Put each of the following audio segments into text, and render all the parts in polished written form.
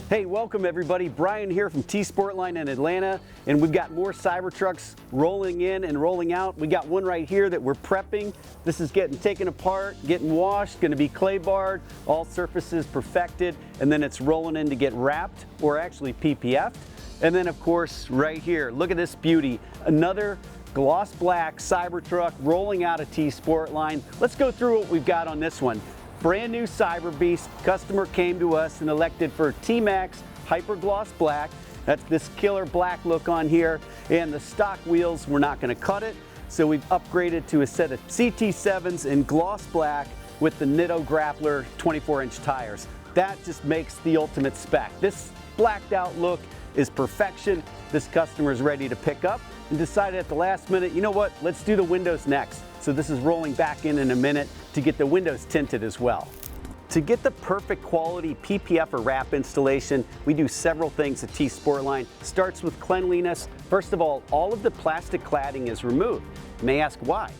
Hey, welcome everybody. Brian here from T-sportline in Atlanta, and we've got more Cybertrucks rolling in and rolling out. We got one right here that we're prepping. This is getting taken apart, getting washed, going to be clay barred, all surfaces perfected, and then it's rolling in to get wrapped, or actually PPF'd. And then of course, right here, look at this beauty. Another gloss black Cybertruck rolling out of T-sportline. Let's go through what we've got on this one. Brand new Cyber Beast. Customer came to us and elected for TMaxx Hyper Gloss Black. That's this killer black look on here. And the stock wheels, we're not going to cut it. So we've upgraded to a set of CT7s in gloss black with the Nitto Grappler 24-inch tires. That just makes the ultimate spec. This blacked out look is perfection. This customer is ready to pick up and decided at the last minute, you know what, let's do the windows next. So this is rolling back in a minute to get the windows tinted as well. To get the perfect quality PPF or wrap installation, we do several things at T-sportline. Starts with cleanliness. First of all of the plastic cladding is removed. You may ask why?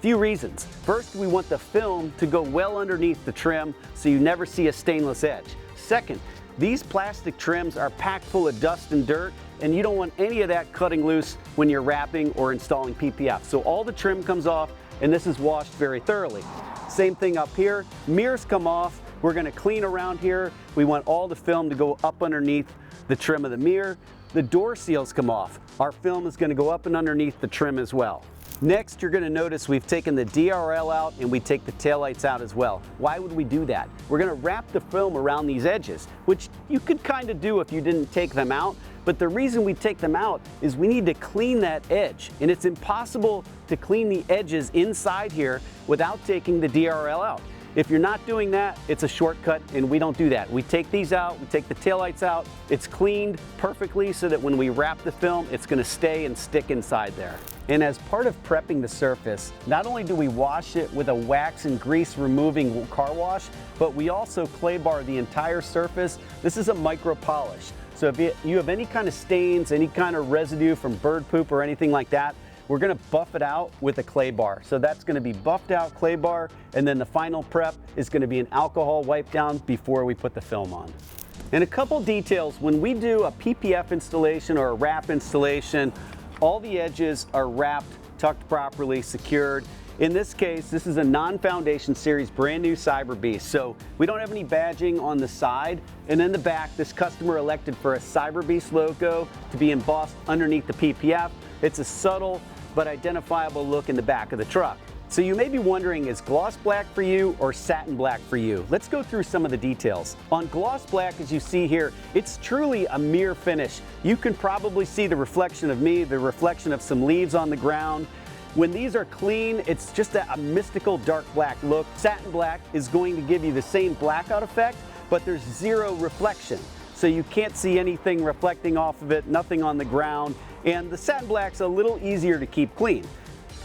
Few reasons. First, we want the film to go well underneath the trim so you never see a stainless edge. Second, these plastic trims are packed full of dust and dirt, and you don't want any of that cutting loose when you're wrapping or installing PPF. So all the trim comes off, and this is washed very thoroughly. Same thing up here. Mirrors come off. We're going to clean around here. We want all the film to go up underneath the trim of the mirror. The door seals come off. Our film is going to go up and underneath the trim as well. Next, you're going to notice we've taken the DRL out and we take the taillights out as well. Why would we do that? We're going to wrap the film around these edges, which you could kind of do if you didn't take them out. But the reason we take them out is we need to clean that edge. And it's impossible to clean the edges inside here without taking the DRL out. If you're not doing that, it's a shortcut, and we don't do that. We take these out, we take the taillights out, it's cleaned perfectly so that when we wrap the film, it's gonna stay and stick inside there. And as part of prepping the surface, not only do we wash it with a wax and grease removing car wash, but we also clay bar the entire surface. This is a micro polish. So if you have any kind of stains, any kind of residue from bird poop or anything like that, we're going to buff it out with a clay bar. So that's going to be buffed out clay bar, and then the final prep is going to be an alcohol wipe down before we put the film on. And a couple details, when we do a PPF installation or a wrap installation, all the edges are wrapped, tucked properly, secured. In this case, this is a non-foundation series, brand new Cyber Beast. So we don't have any badging on the side. And in the back, this customer elected for a Cyber Beast logo to be embossed underneath the PPF. It's a subtle but identifiable look in the back of the truck. So you may be wondering, is gloss black for you or satin black for you? Let's go through some of the details. On gloss black, as you see here, it's truly a mirror finish. You can probably see the reflection of me, the reflection of some leaves on the ground. When these are clean, it's just a mystical dark black look. Satin black is going to give you the same blackout effect, but there's zero reflection. So you can't see anything reflecting off of it, nothing on the ground. And the satin black's a little easier to keep clean.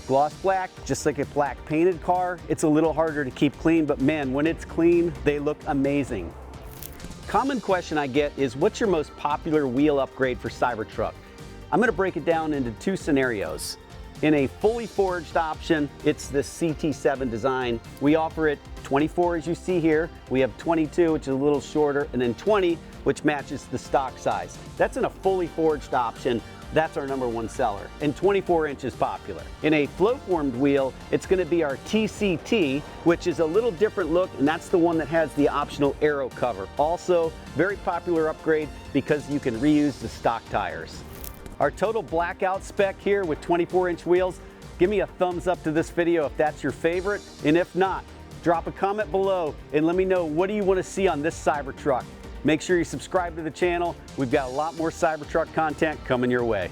Gloss black, just like a black painted car, it's a little harder to keep clean, but man, when it's clean, they look amazing. Common question I get is, what's your most popular wheel upgrade for Cybertruck? I'm gonna break it down into two scenarios. In a fully forged option, it's the CT7 design. We offer it 24 as you see here. We have 22, which is a little shorter, and then 20, which matches the stock size. That's in a fully forged option. That's our #1 seller, and 24 inches popular. In a flow-formed wheel, it's gonna be our TCT, which is a little different look, and that's the one that has the optional aero cover. Also, very popular upgrade because you can reuse the stock tires. Our total blackout spec here with 24-inch wheels. Give me a thumbs up to this video if that's your favorite, and if not, drop a comment below and let me know, what do you want to see on this Cybertruck? Make sure you subscribe to the channel. We've got a lot more Cybertruck content coming your way.